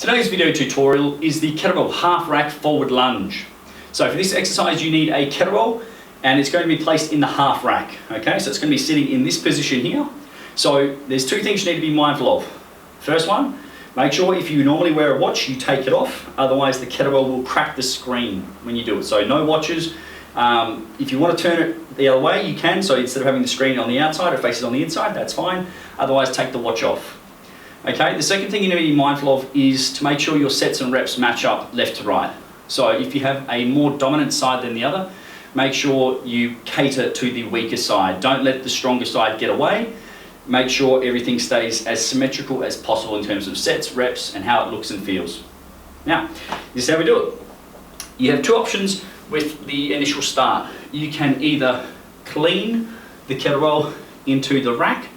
Today's video tutorial is the kettlebell half rack forward lunge. So for this exercise you need a kettlebell and it's going to be placed in the half rack. Okay, so it's going to be sitting in this position here. So there's two things you need to be mindful of. First one, make sure if you normally wear a watch you take it off, otherwise the kettlebell will crack the screen when you do it. So no watches. If you want to turn it the other way you can, so instead of having the screen on the outside it faces on the inside, that's fine. Otherwise take the watch off. Okay, the second thing you need to be mindful of is to make sure your sets and reps match up left to right. So if you have a more dominant side than the other, make sure you cater to the weaker side. Don't let the stronger side get away. Make sure everything stays as symmetrical as possible in terms of sets, reps, and how it looks and feels. Now, this is how we do it. You have two options with the initial start. You can either clean the kettlebell into the rack,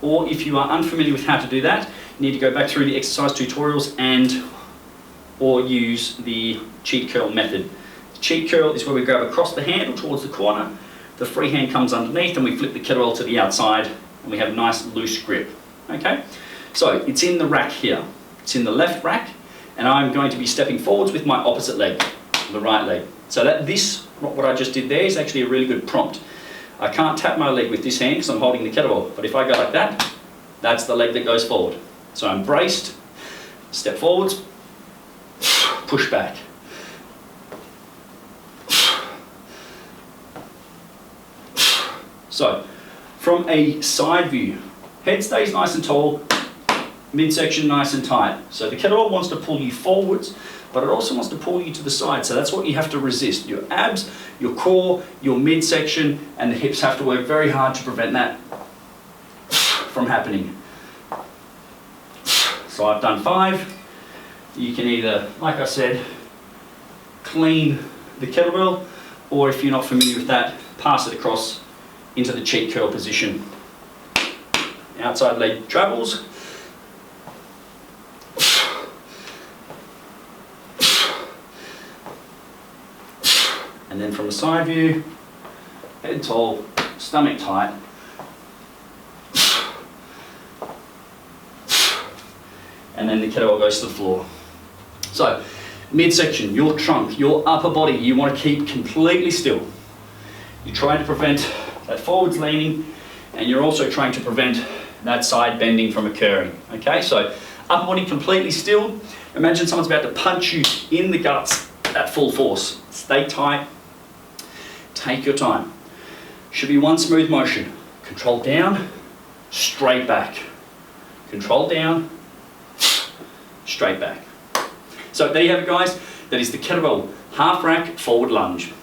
or if you are unfamiliar with how to do that, you need to go back through the exercise tutorials or use the cheat curl method. The cheat curl is where we grab across the handle towards the corner, the free hand comes underneath and we flip the kettlebell to the outside and we have a nice loose grip. Okay, so it's in the rack here. It's in the left rack and I'm going to be stepping forwards with my opposite leg, the right leg. So what I just did there is actually a really good prompt. I can't tap my leg with this hand because I'm holding the kettlebell, but if I go like that, that's the leg that goes forward. So I'm braced, step forwards, push back. So from a side view, head stays nice and tall, midsection nice and tight. So the kettlebell wants to pull you forwards, but it also wants to pull you to the side. So that's what you have to resist. Your abs, your core, your midsection, and the hips have to work very hard to prevent that from happening. So I've done 5. You can either, like I said, clean the kettlebell, or if you're not familiar with that, pass it across into the cheat curl position. Outside leg travels. And then from the side view, head tall, stomach tight. And then the kettlebell goes to the floor. So, midsection, your trunk, your upper body, you want to keep completely still. You're trying to prevent that forwards leaning, and you're also trying to prevent that side bending from occurring. Okay, so upper body completely still. Imagine someone's about to punch you in the guts at full force. Stay tight, take your time. Should be one smooth motion. Control down, straight back. Control down, straight back. So there you have it guys, that is the kettlebell half rack forward lunge.